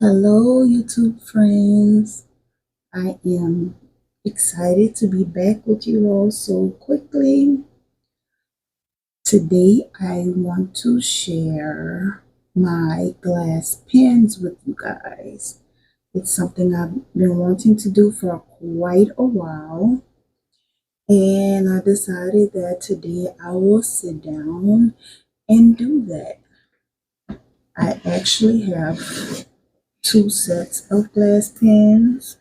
Hello, YouTube friends. I am excited to be back with you all so quickly. Today, I want to share my glass pens with you guys. It's something I've been wanting to do for quite a while, and I decided that today I will sit down and do that. I actually have two sets of glass pens.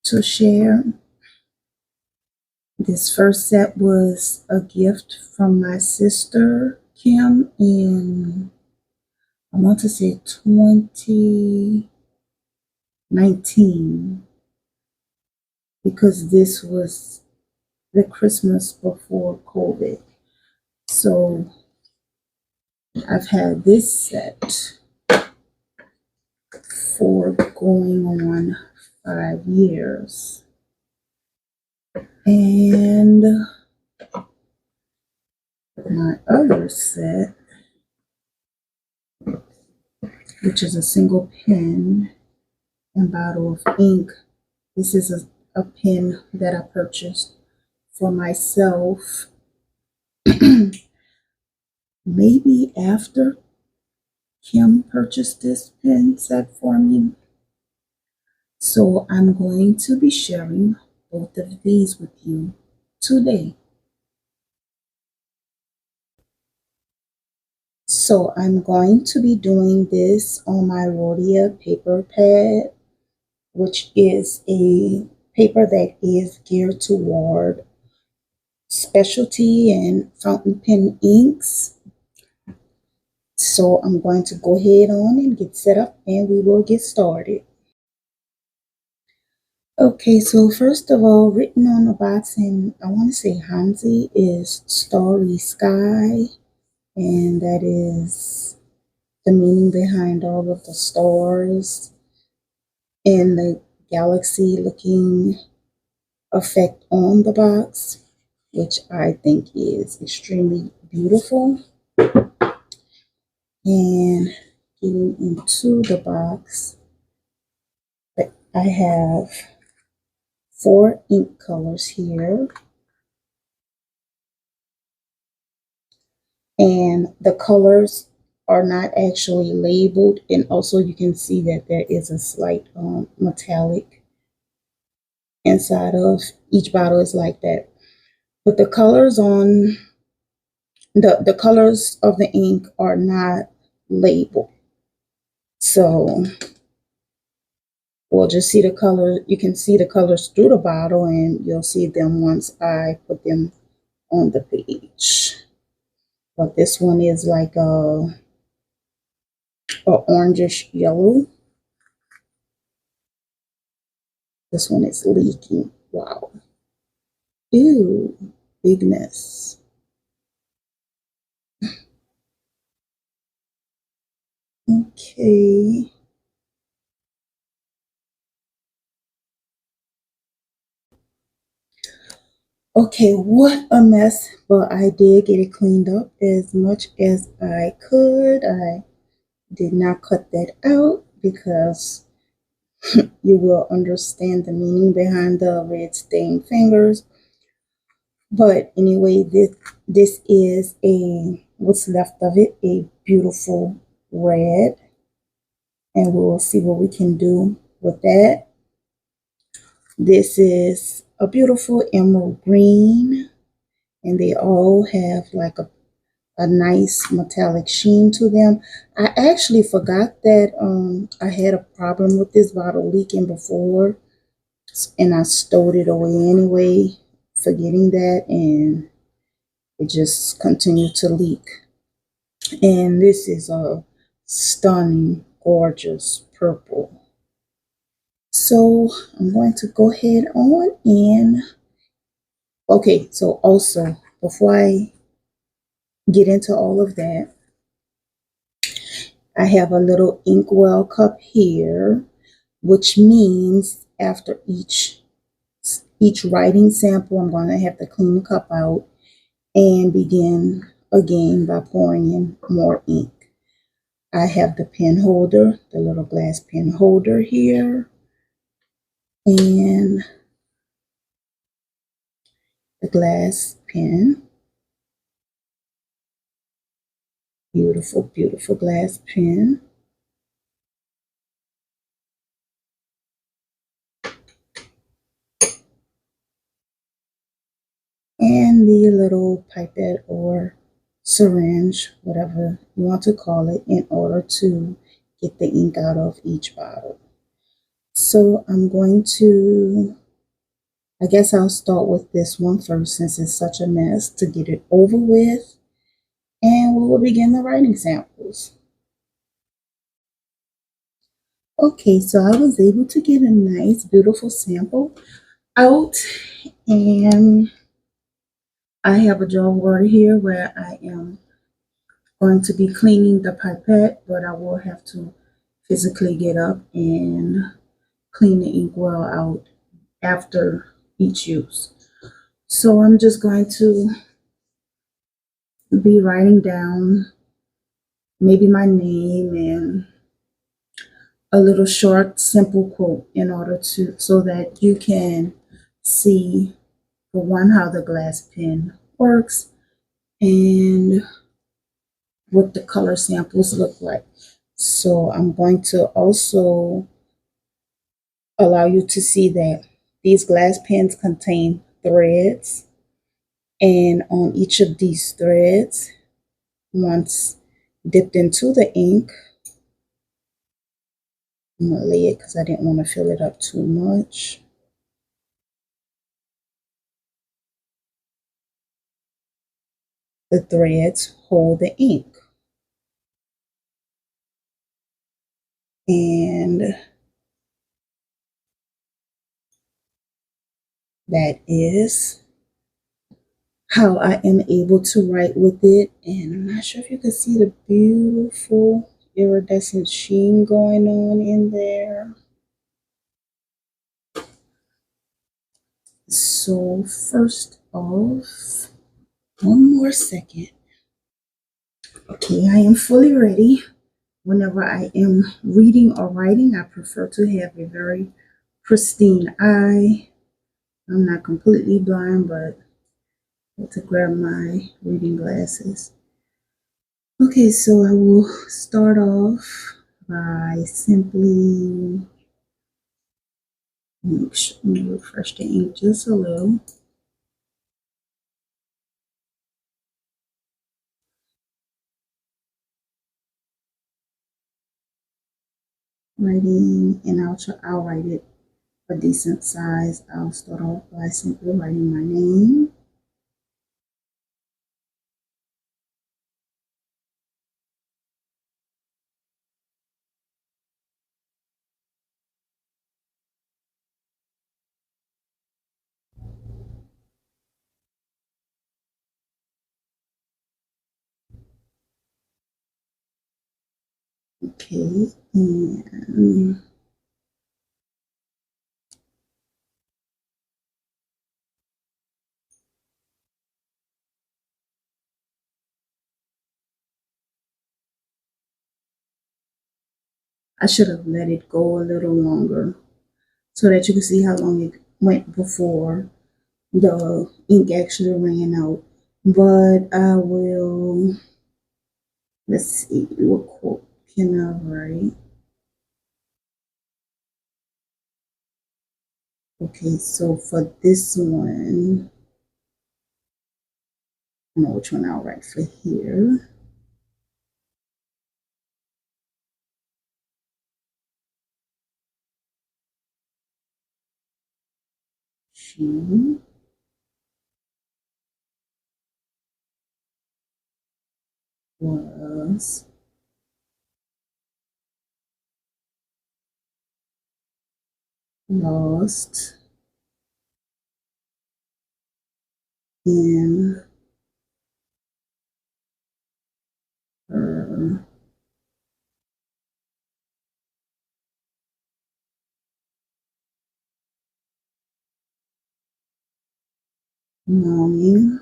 To share. This first set was a gift from my sister Kim in, I want to say, 2019, because this was the Christmas before COVID. So I've had this set for going on 5 years. And my other set, which is a single pen and bottle of ink. This is a pen that I purchased for myself maybe after Kim purchased this pen set for me. So I'm going to be sharing both of these with you today. So I'm going to be doing this on my Rhodia paper pad, which is a paper that is geared toward specialty and fountain pen inks. So I'm going to go ahead on and get set up and we will get started. Okay, so first of all, written on the box in, I want to say Hanzi, is Starry Sky, and that is the meaning behind all of the stars and the galaxy looking effect on the box, which I think is extremely beautiful. And getting into the box, I have 4 ink colors here, and the colors are not actually labeled, and also you can see that there is a slight metallic inside of each bottle is like that, but the colors on the colors of the ink are not labeled, so we'll just see the color. You can see the colors through the bottle and you'll see them once I put them on the page. But this one is like a orangish yellow. This one is leaking. Wow. Ew, bigness. Okay. Okay, what a mess, but I did get it cleaned up as much as I could. I did not cut that out because you will understand the meaning behind the red stained fingers. But anyway, this is a what's left of it, a beautiful red, and we'll see what we can do with that. This is a beautiful emerald green, and they all have like a nice metallic sheen to them. I actually forgot that I had a problem with this bottle leaking before, and I stowed it away anyway, forgetting that, and it just continued to leak. And this is a stunning, gorgeous purple. So I'm going to go ahead on and, okay, so also before I get into all of that, I have a little inkwell cup here, which means after each each writing sample, I'm going to have to clean the cup out and begin again by pouring in more ink. I have the pen holder, the little glass pen holder here, and the glass pen. Beautiful, beautiful glass pen. And the little pipette or syringe, whatever you want to call it, in order to get the ink out of each bottle. So I'm going to, I guess I'll start with this one first since it's such a mess to get it over with. And we will begin the writing samples. Okay, so I was able to get a nice, beautiful sample out, and I have a jar of water here where I am going to be cleaning the pipette, but I will have to physically get up and clean the inkwell out after each use. So I'm just going to be writing down maybe my name and a little short, simple quote in order to, so that you can see, for one, how the glass pen works and what the color samples look like. So I'm going to also allow you to see that these glass pens contain threads, and on each of these threads, once dipped into the ink, I'm going to lay it because I didn't want to fill it up too much. The threads hold the ink, and that is how I am able to write with it. And I'm not sure if you can see the beautiful iridescent sheen going on in there. So first off, one more second. Okay, I am fully ready. Whenever I am reading or writing, I prefer to have a very pristine eye. I'm not completely blind, but I have to grab my reading glasses. Okay, so I will start off by simply let me refresh the ink just a little. Writing, and I'll write it a decent size. I'll start off by simply writing my name. Okay, and I should have let it go a little longer so that you can see how long it went before the ink actually ran out. But I will, let's see, what quote can I write? Okay, so for this one, I know which one I'll write for here. She was lost in her longing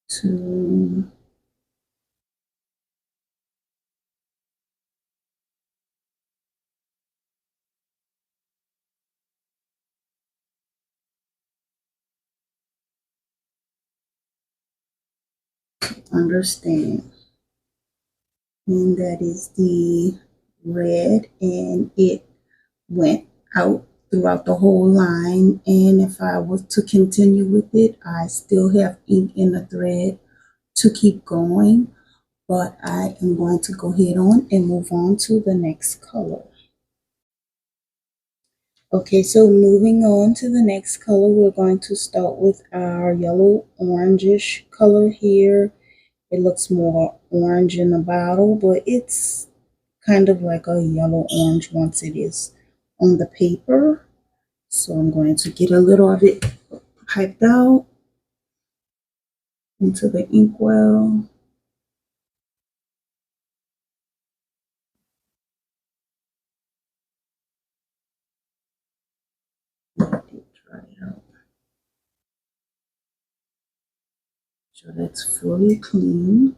to understand. And that is the red, and it went out throughout the whole line. And if I was to continue with it, I still have ink in the thread to keep going, but I am going to go ahead on and move on to the next color. Okay, so moving on to the next color, we're going to start with our yellow orangish color here. It looks more orange in the bottle, but it's kind of like a yellow orange once it is on the paper. So I'm going to get a little of it piped out into the inkwell. Let it dry out. So that's fully clean.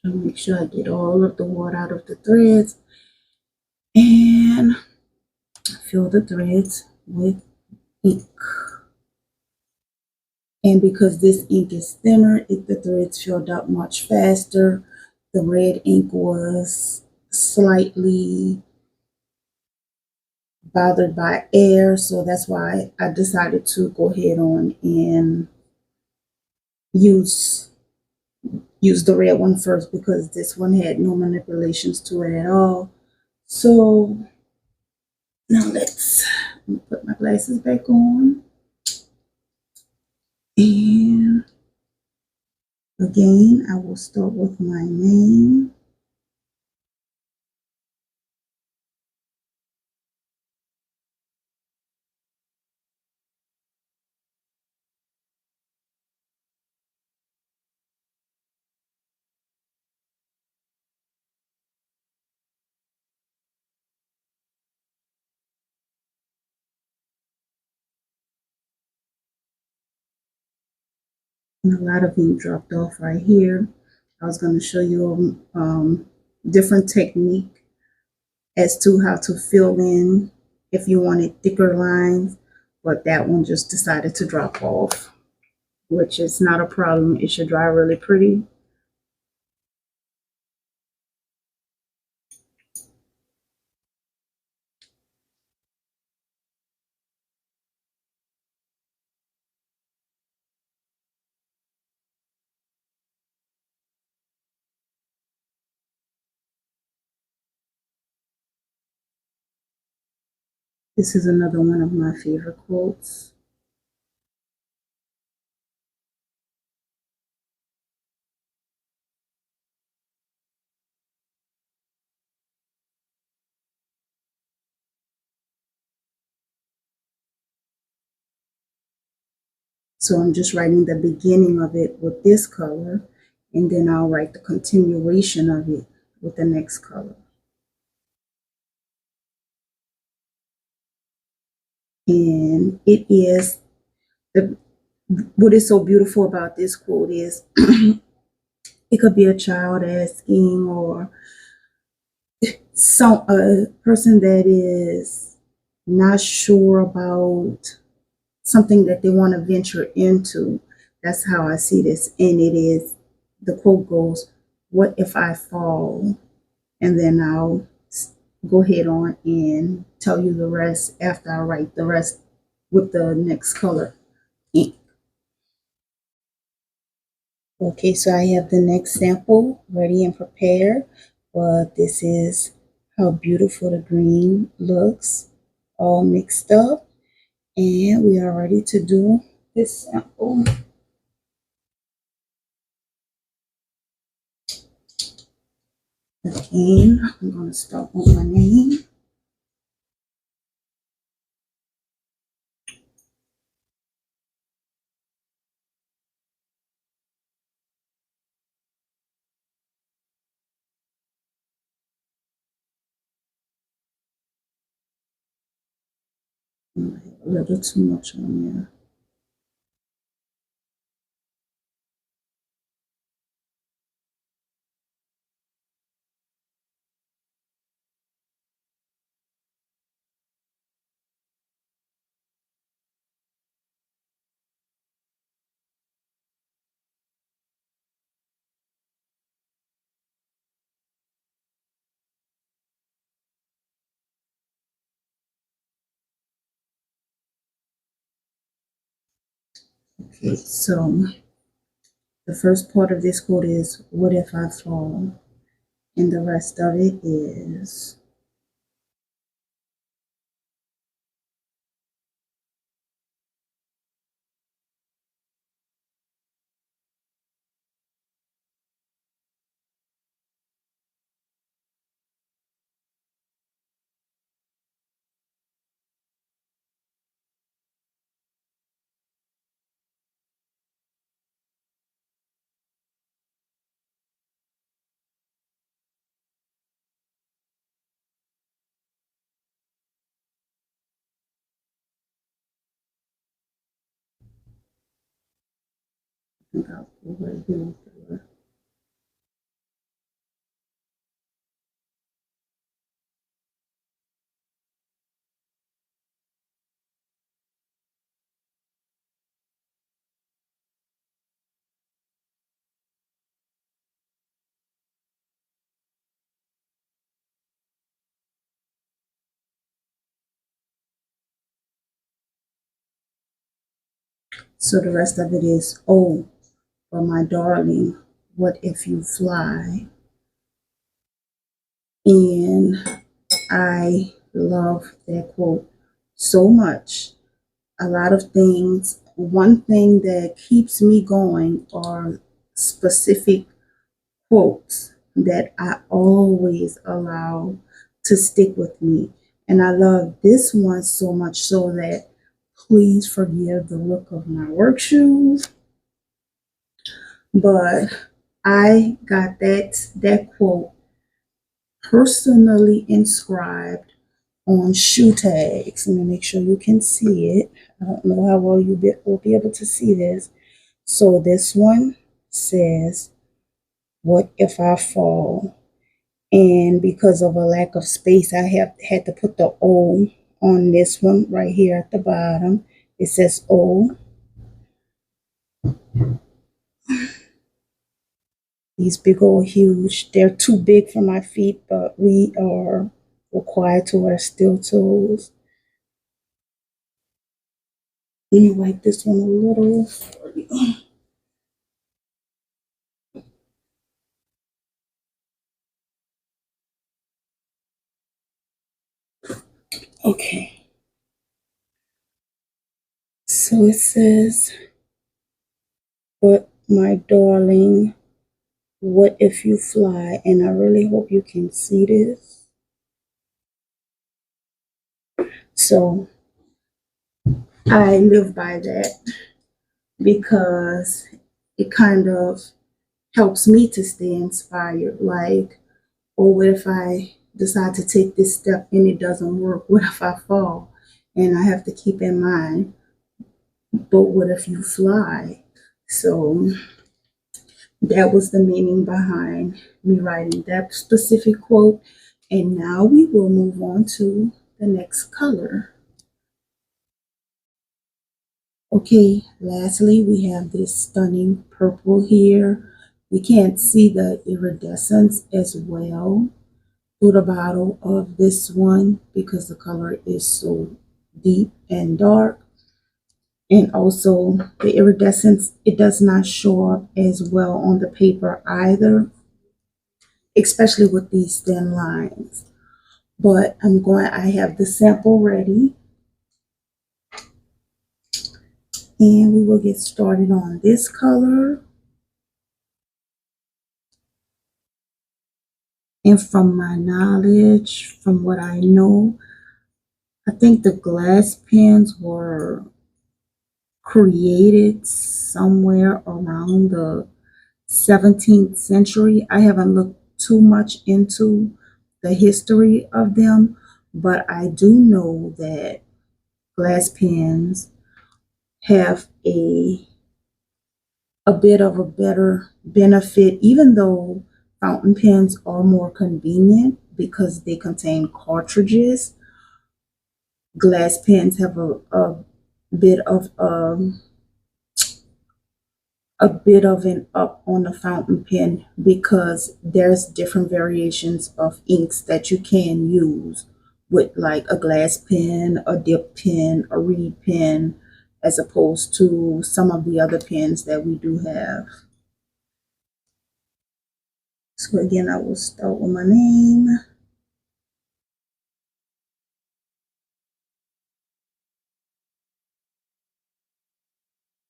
So make sure I get all of the water out of the threads and fill the threads with ink. And because this ink is thinner, the threads filled up much faster. The red ink was slightly bothered by air, so that's why I decided to go ahead on and use the red one first, because this one had no manipulations to it at all. So now let's put my glasses back on, and again I will start with my name. And a lot of ink dropped off right here. I was going to show you different technique as to how to fill in if you wanted thicker lines, but that one just decided to drop off, which is not a problem. It should dry really pretty. This is another one of my favorite quotes. So I'm just writing the beginning of it with this color, and then I'll write the continuation of it with the next color. And it is what is so beautiful about this quote is it could be a child asking, or some a person that is not sure about something that they want to venture into. That's how I see this. And it is, the quote goes, what if I fall? And then I'll go ahead on and tell you the rest after I write the rest with the next color ink. Okay, so I have the next sample ready and prepared, but this is how beautiful the green looks all mixed up, and we are ready to do this sample. Again, I'm going to start with my name. I have a little too much on there. Okay, so the first part of this quote is, what if I fall? And the rest of it is, I think I'll go right here with the So the rest of it is, oh, but my darling, what if you fly? And I love that quote so much. A lot of things, one thing that keeps me going are specific quotes that I always allow to stick with me. And I love this one so much so that please forgive the look of my work shoes. But I got that quote personally inscribed on shoe tags. Let me make sure you can see it. I don't know how well will be able to see this. So this one says, what if I fall? And because of a lack of space, I have had to put the O on this one right here at the bottom. It says O. These big old huge, they're too big for my feet, but we are required to wear steel toes. Let me wipe this one a little. Okay. So it says, but my darling, what if you fly? And I really hope you can see this. So I live by that because it kind of helps me to stay inspired. Like, or what if I decide to take this step and it doesn't work? What if I fall? And I have to keep in mind, but what if you fly? So that was the meaning behind me writing that specific quote. And now we will move on to the next color. Okay, lastly, we have this stunning purple here. You can't see the iridescence as well through the bottle of this one because the color is so deep and dark. And also the iridescence, it does not show up as well on the paper either, especially with these thin lines. But I have the sample ready and we will get started on this color. And from my knowledge, from what I know, I think the glass pens were created somewhere around the 17th century. I haven't looked too much into the history of them, but I do know that glass pens have a bit of a better benefit, even though fountain pens are more convenient because they contain cartridges. Glass pens have bit of a bit of an up on the fountain pen because there's different variations of inks that you can use with like a glass pen, a dip pen, a reed pen, as opposed to some of the other pens that we do have. So again, I will start with my name.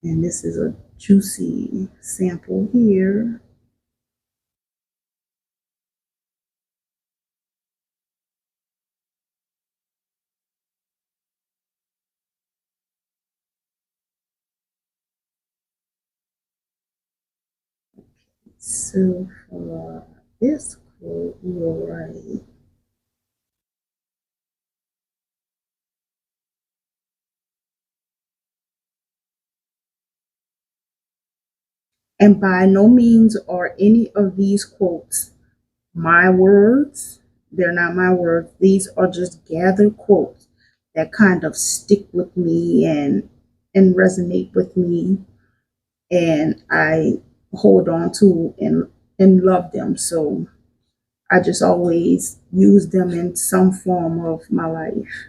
And this is a juicy sample here. So for this quote, we will write, and by no means are any of these quotes my words. They're not my words. These are just gathered quotes that kind of stick with me and resonate with me, and I hold on to and love them. So I just always use them in some form of my life.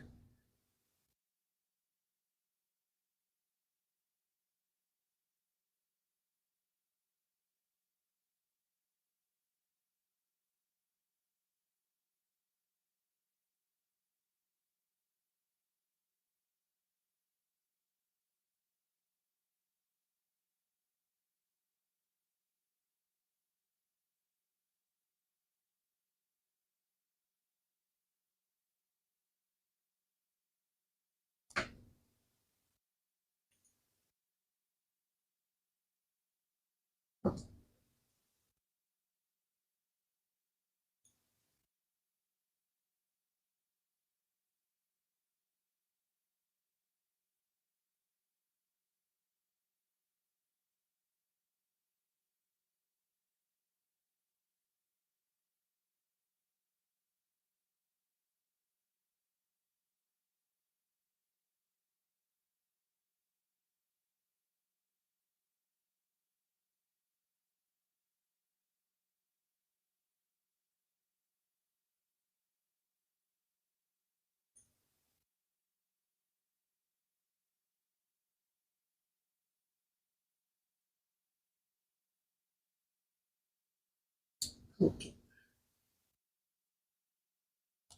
Okay,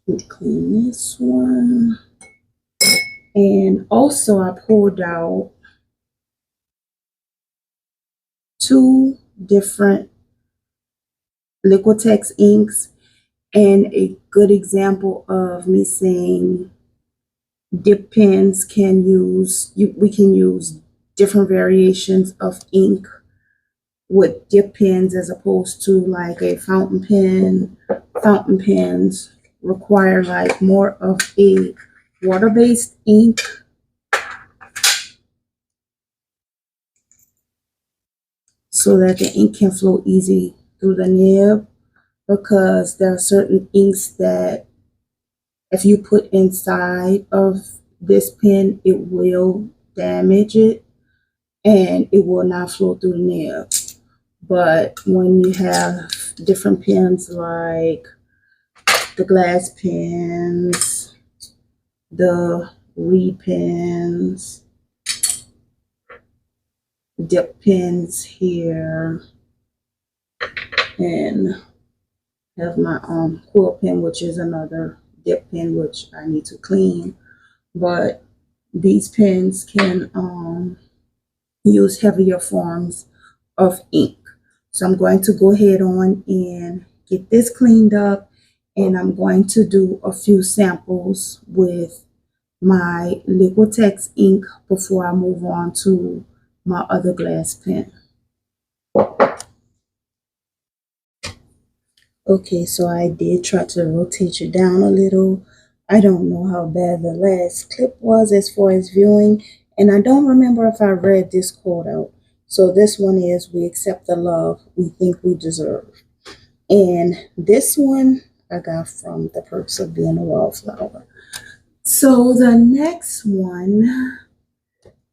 let me clean this one. And also I pulled out two different Liquitex inks, and a good example of me saying dip pens can we can use different variations of ink with dip pens as opposed to like a fountain pen. Fountain pens require like more of a water-based ink, so that the ink can flow easy through the nib, because there are certain inks that if you put inside of this pen, it will damage it and it will not flow through the nib. But when you have different pens like the glass pens, the reed pens, dip pens here, and have my quill pen, which is another dip pen, which I need to clean. But these pens can use heavier forms of ink. So I'm going to go ahead on and get this cleaned up, and I'm going to do a few samples with my Liquitex ink before I move on to my other glass pen. Okay, so I did try to rotate you down a little. I don't know how bad the last clip was as far as viewing, and I don't remember if I read this quote out. So this one is, "We accept the love we think we deserve." And this one I got from The Perks of Being a Wallflower. So the next one,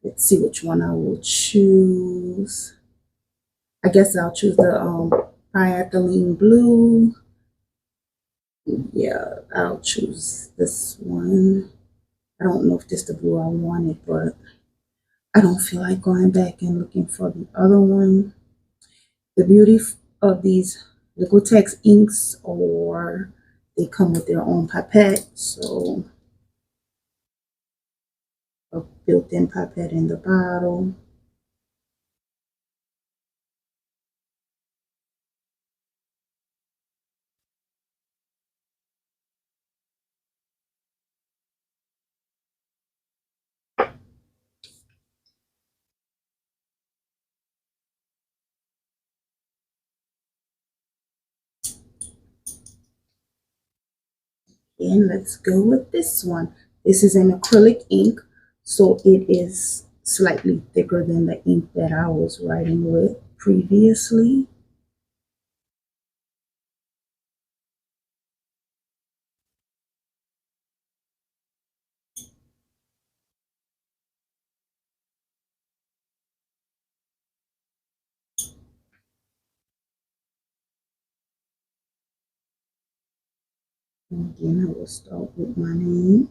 let's see which one I will choose. I guess I'll choose the polyethylene blue. Yeah, I'll choose this one. I don't know if this is the blue I wanted, but I don't feel like going back and looking for the other one. The beauty of these Liquitex inks, or they come with their own pipette, so a built-in pipette in the bottle. And let's go with this one. This is an acrylic ink, so it is slightly thicker than the ink that I was writing with previously. And again, I will start with my name.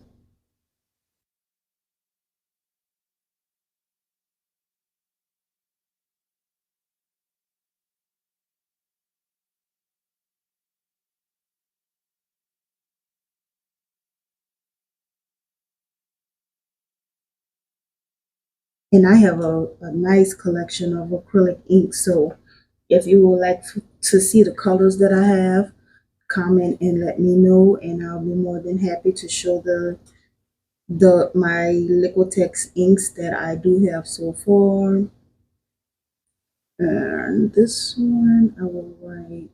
And I have a nice collection of acrylic ink. So if you would like to see the colors that I have, comment and let me know, and I'll be more than happy to show the my Liquitex inks that I do have so far. And this one I will write.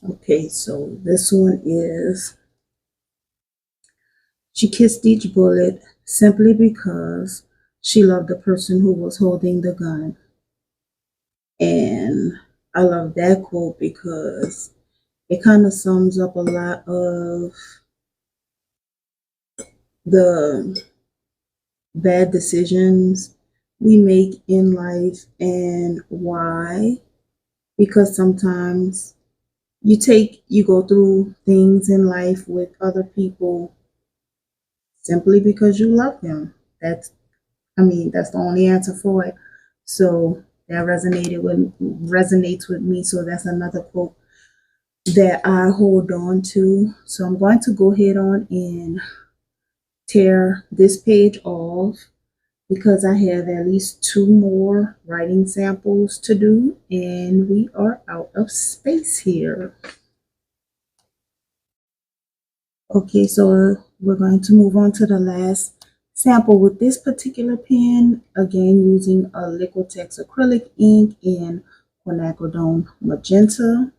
Okay, so this one is she kissed each bullet simply because she loved the person who was holding the gun. And I love that quote because it kind of sums up a lot of the bad decisions we make in life and why. Because sometimes you go through things in life with other people simply because you love them. That's the only answer for it. So that resonates with me. So that's another quote that I hold on to. So I'm going to go ahead on and tear this page off because I have at least two more writing samples to do and we are out of space here. Okay, so we're going to move on to the last sample with this particular pen, again using a Liquitex acrylic ink in quinacridone magenta.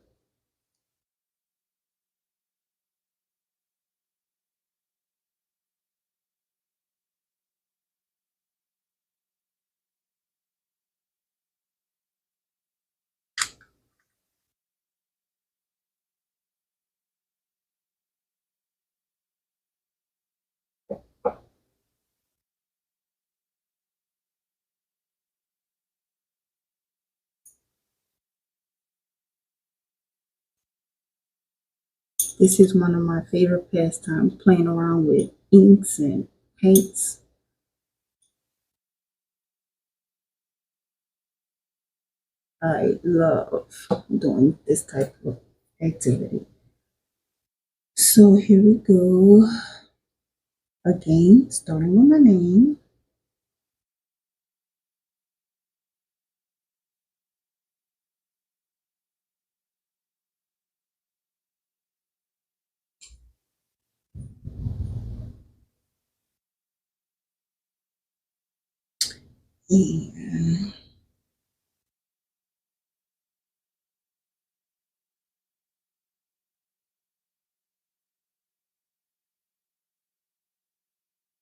This is one of my favorite pastimes, playing around with inks and paints. I love doing this type of activity. So here we go. Again, starting with my name. And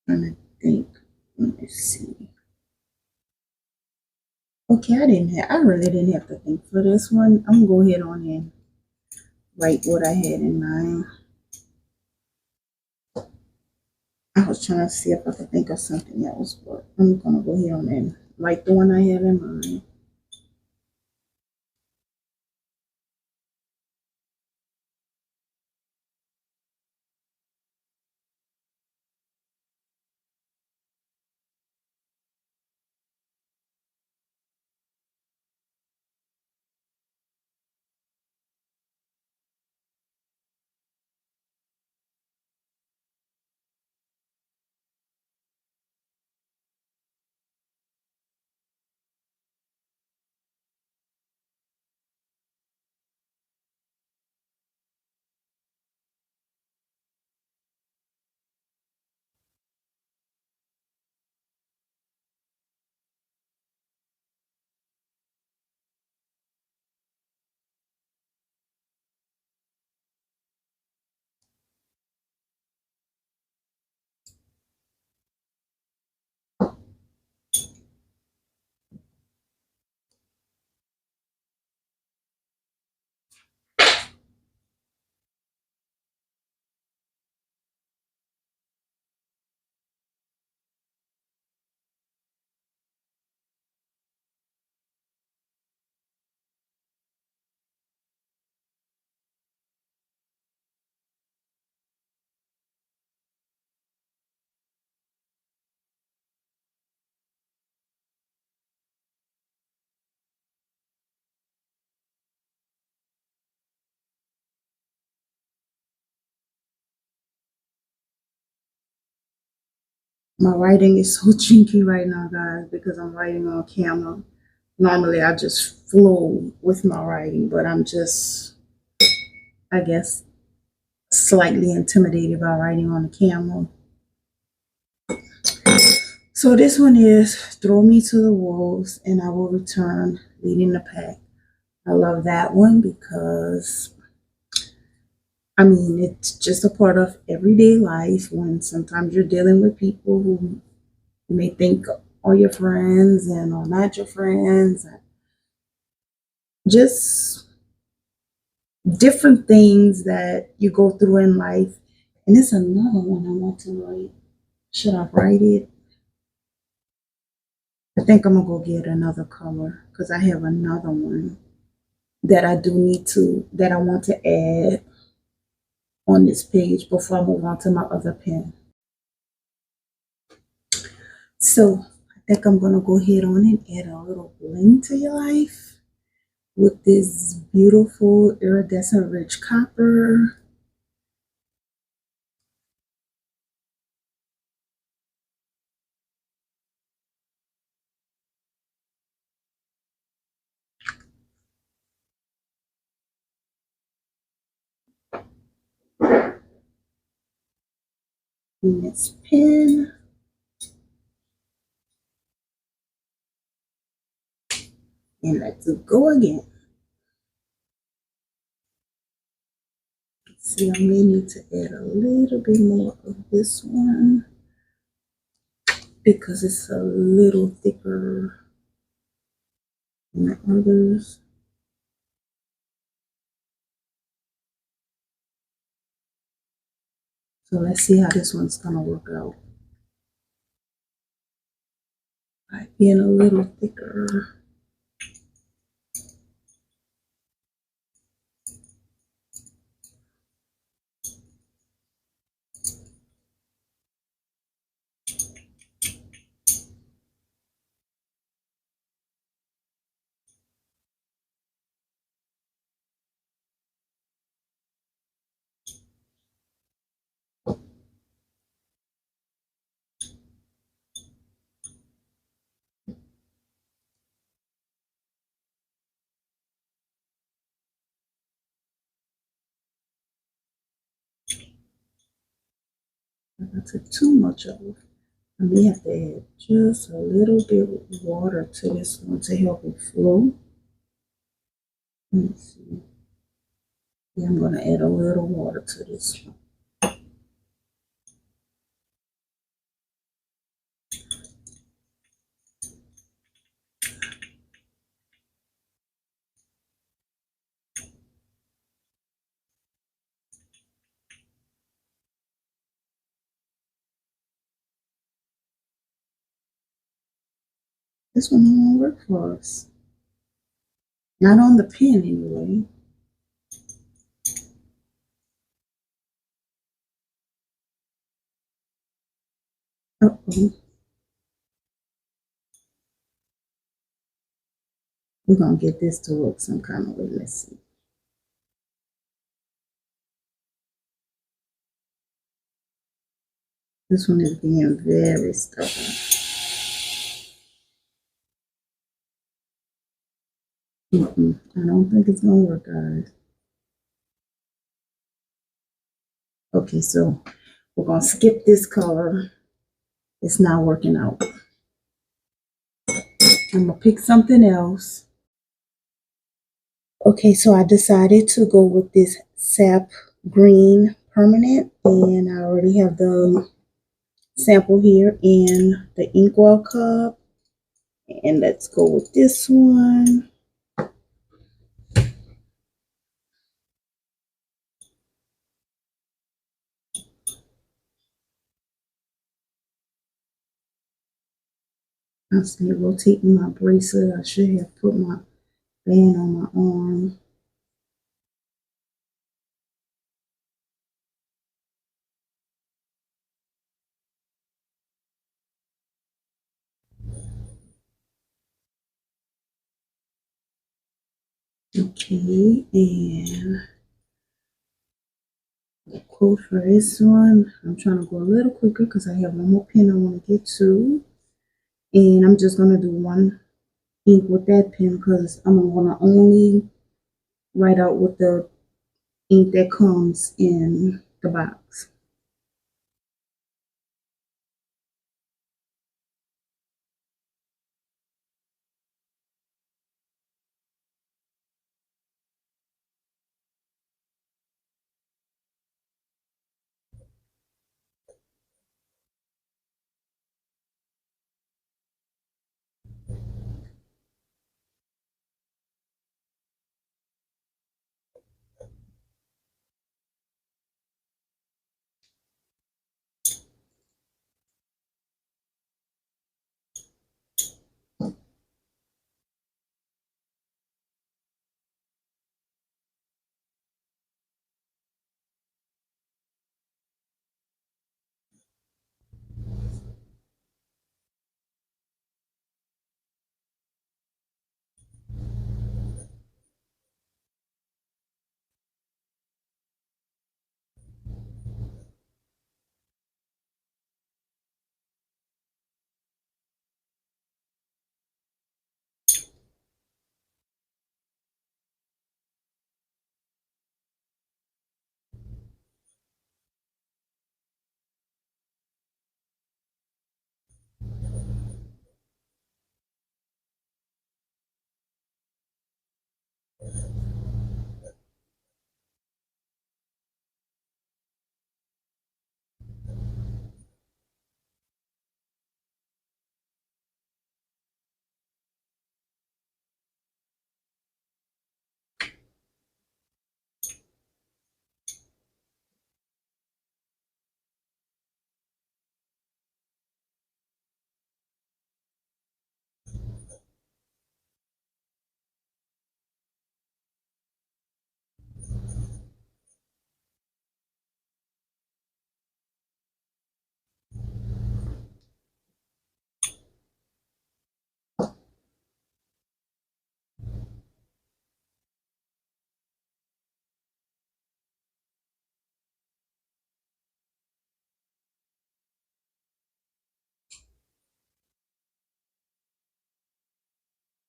I'm trying to think. Let me see. Okay, I really didn't have to think for this one. I'm gonna go ahead on and write what I had in mind. I was trying to see if I could think of something else, but I'm gonna go ahead on and write the one I have in mind. My writing is so jinky right now, guys, because I'm writing on camera. Normally, I just flow with my writing, but I'm just, I guess, slightly intimidated by writing on the camera. So this one is Throw Me to the Wolves and I Will Return, Leading the Pack. I love that one because, I mean, it's just a part of everyday life when sometimes you're dealing with people who you may think are your friends and are not your friends. Just different things that you go through in life. And it's another one I want to write. Should I write it? I think I'm gonna go get another color because I have another one that I do need to that I want to add on this page before I move on to my other pen. So I think I'm gonna go ahead on and add a little bling to your life with this beautiful iridescent rich copper. In this pen. And let's go again. See, I may need to add a little bit more of this one because it's a little thicker than the others. So let's see how this one's gonna work out. By being a little thicker. If I took too much of it, I may have to add just a little bit of water to this one to help it flow. Let me see. Yeah, I'm gonna add a little water to this one. This one won't work for us. Not on the pen anyway. Uh-oh. We're gonna get this to work some kind of way. Let's see. This one is being very stubborn. I don't think it's gonna work, guys. Okay, so we're gonna skip this color. It's not working out. I'm gonna pick something else. Okay, so I decided to go with this sap green permanent, and I already have the sample here in the inkwell cup. And let's go with this one. I'm still rotating my bracelet. I should have put my band on my arm. Okay, and the quote for this one, I'm trying to go a little quicker because I have one more pen I want to get to. And I'm just going to do one ink with that pen because I'm going to only write out with the ink that comes in the box.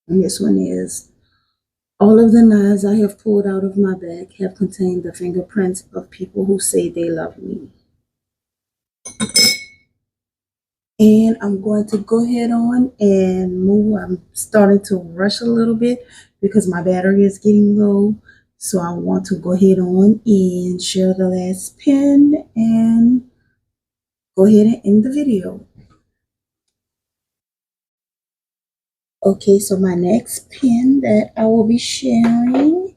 And this one is, all of the knives I have pulled out of my bag have contained the fingerprints of people who say they love me. And I'm going to go ahead on and move. I'm starting to rush a little bit because my battery is getting low. So I want to go ahead on and share the last pin and go ahead and end the video. Okay, so my next pin that I will be sharing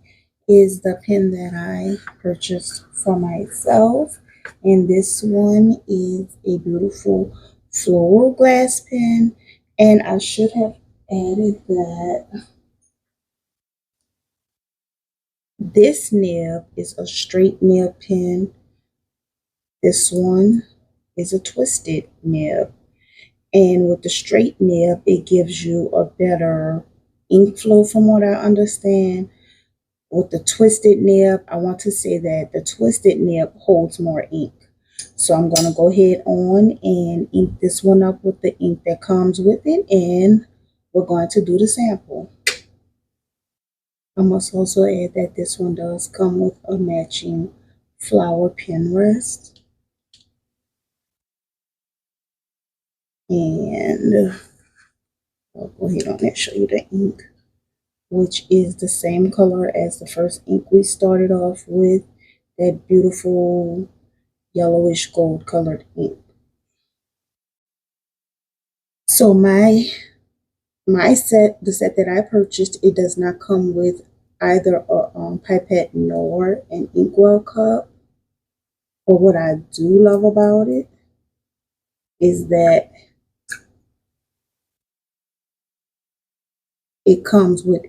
is the pin that I purchased for myself. And this one is a beautiful floral glass pin. And I should have added that this nib is a straight nib pin. This one is a twisted nib. And with the straight nib, it gives you a better ink flow from what I understand. With the twisted nib, I want to say that the twisted nib holds more ink. So I'm going to go ahead on and ink this one up with the ink that comes with it, and we're going to do the sample. I must also add that this one does come with a matching flower pen rest. And I'll go ahead on and show you the ink, which is the same color as the first ink we started off with, that beautiful yellowish gold colored ink. So the set that I purchased, it does not come with either a pipette nor an inkwell cup. But what I do love about it is that it comes with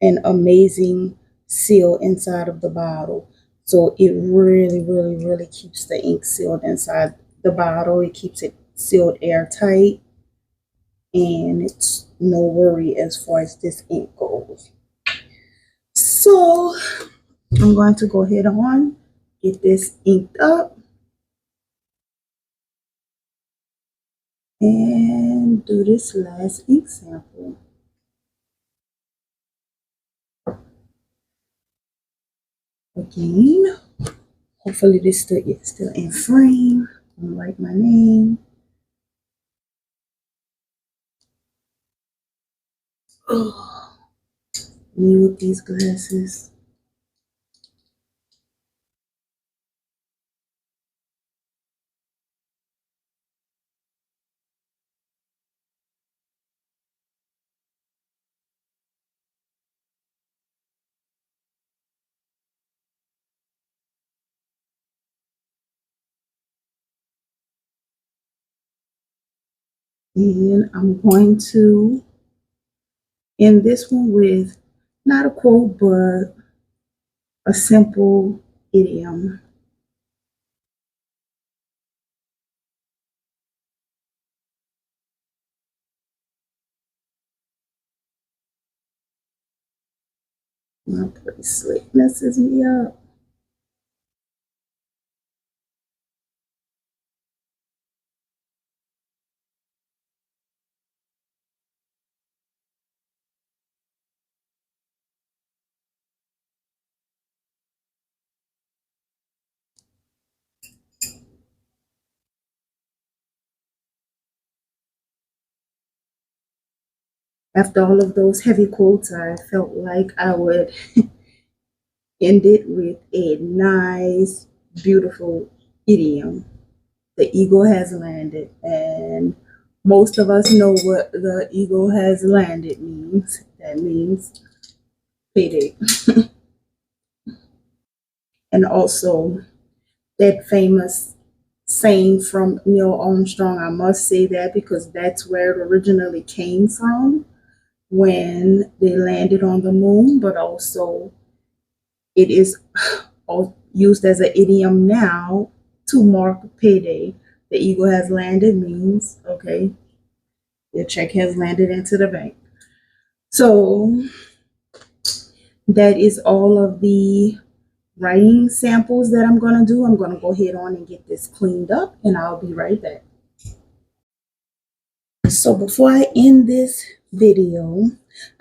an amazing seal inside of the bottle. So it really, really, really keeps the ink sealed inside the bottle. It keeps it sealed airtight, and it's no worry as far as this ink goes. So I'm going to go ahead on, get this inked up, and do this last ink sample. Again, hopefully this still in frame. I'm gonna write my name. Oh, me with these glasses. And I'm going to end this one with not a quote, but a simple idiom. My bracelet messes me up. After all of those heavy quotes, I felt like I would end it with a nice, beautiful idiom. The eagle has landed, and most of us know what the eagle has landed means. That means payday. And also that famous saying from Neil Armstrong, I must say that because that's where it originally came from when they landed on the moon, but also it is used as an idiom now to mark payday. The eagle has landed means, okay, your check has landed into the bank. So that is all of the writing samples that I'm going to do. I'm going to go ahead on and get this cleaned up, and I'll be right back. So before I end this video,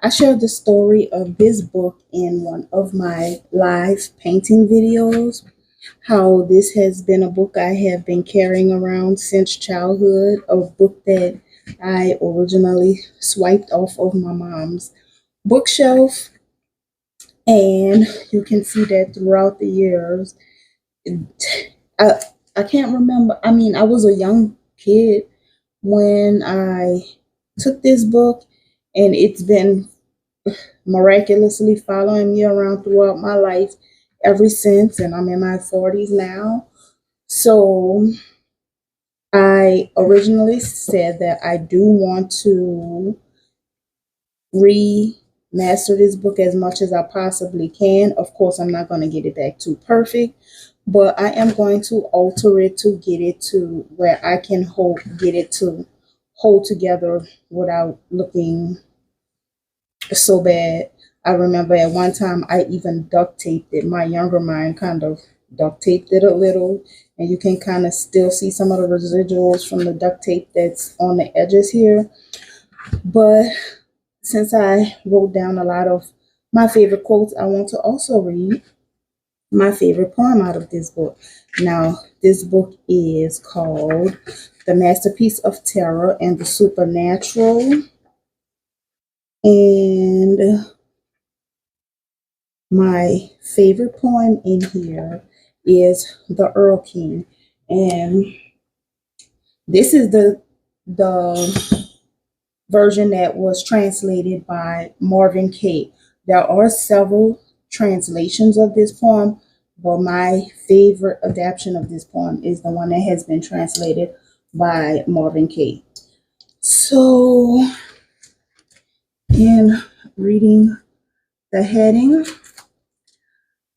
I shared the story of this book in one of my live painting videos. How this has been a book I have been carrying around since childhood, a book that I originally swiped off of my mom's bookshelf. And you can see that throughout the years, I, I can't remember. I mean, I was a young kid when I took this book, and it's been miraculously following me around throughout my life ever since. And I'm in my 40s now. So I originally said that I do want to remaster this book as much as I possibly can. Of course, I'm not going to get it back to perfect, but I am going to alter it to get it to where I can get it to hold together without looking so bad. I remember at one time I even duct taped it. My younger mind kind of duct taped it a little, and you can kind of still see some of the residuals from the duct tape that's on the edges here. But since I wrote down a lot of my favorite quotes, I want to also read my favorite poem out of this book. Now, this book is called The Masterpiece of Terror and the Supernatural. And my favorite poem in here is The Earl King. And this is the version that was translated by Marvin Kay. There are several translations of this poem, but my favorite adaptation of this poem is the one that has been translated by Marvin Kay. So, in reading the heading,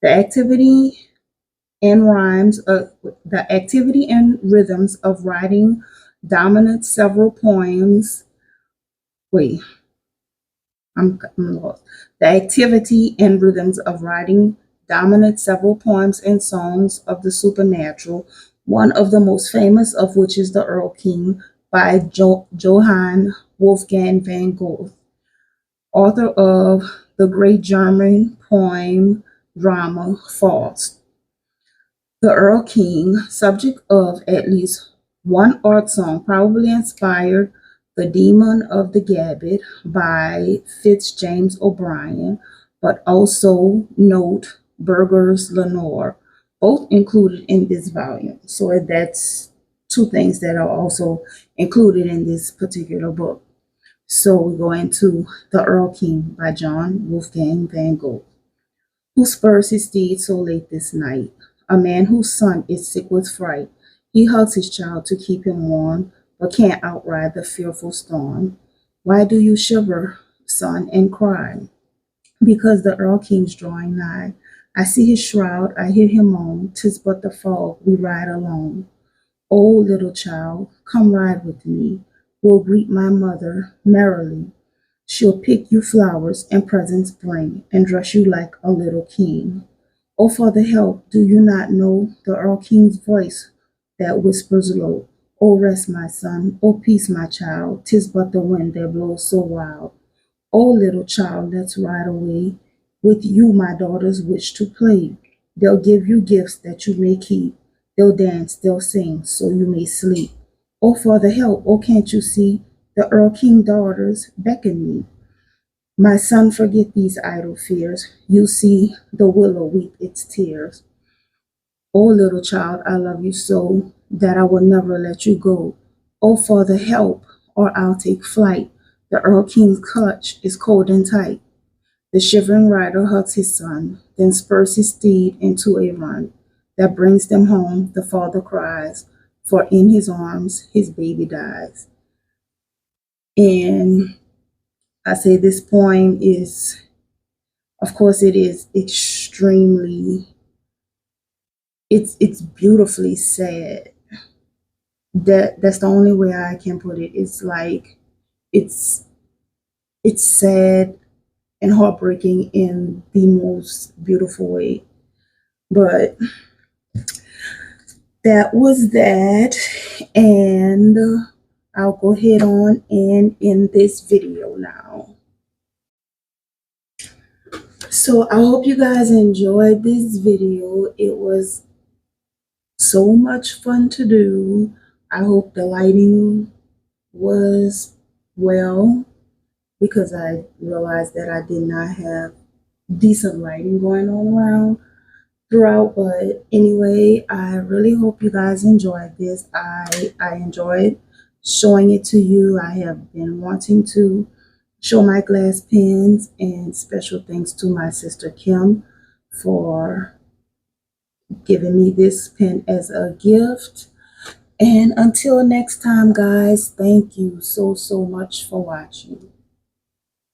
the activity and the activity and rhythms of writing dominate several poems. Wait, I'm lost. The activity and rhythms of writing dominate several poems and songs of the supernatural, one of the most famous of which is The Earl King by Johann Wolfgang van Goethe, author of the great German poem drama Faust. The Earl King, subject of at least one art song, probably inspired The Demon of the Gabbard by James O'Brien, but also note Berger's Lenore, both included in this volume. So that's two things that are also included in this particular book. So we go into The Earl King by John Wolfgang van Goethe. Who spurs his steed so late this night? A man whose son is sick with fright. He hugs his child to keep him warm, but can't outride the fearful storm. Why do you shiver, son, and cry? Because the Earl King's drawing nigh. I see his shroud, I hear him moan, 'tis but the fog, we ride alone. Oh, little child, come ride with me. We'll greet my mother merrily. She'll pick you flowers and presents bring, and dress you like a little king. Oh, for the help, do you not know the Earl King's voice that whispers low? Oh, rest, my son, oh, peace, my child, 'tis but the wind that blows so wild. Oh, little child, let's ride away. With you, my daughters wish to play. They'll give you gifts that you may keep. They'll dance, they'll sing, so you may sleep. Oh, for the help, oh, can't you see? The Earl King daughters beckon me. My son, forget these idle fears. You see the willow weep its tears. Oh, little child, I love you so that I will never let you go. Oh, for the help, or I'll take flight. The Earl King's clutch is cold and tight. The shivering rider hugs his son, then spurs his steed into a run that brings them home. The father cries, for in his arms his baby dies. And I say this poem is, of course, it is extremely, it's beautifully sad. That's the only way I can put it. It's like it's it's sad and heartbreaking in the most beautiful way. But that was that, and I'll go ahead on and end this video now. So I hope you guys enjoyed this video. It was so much fun to do. I hope the lighting was well, because I realized that I did not have decent lighting going on around throughout. But anyway, I really hope you guys enjoyed this. I enjoyed showing it to you. I have been wanting to show my glass pens, and special thanks to my sister Kim for giving me this pen as a gift. And until next time, guys, thank you so much for watching.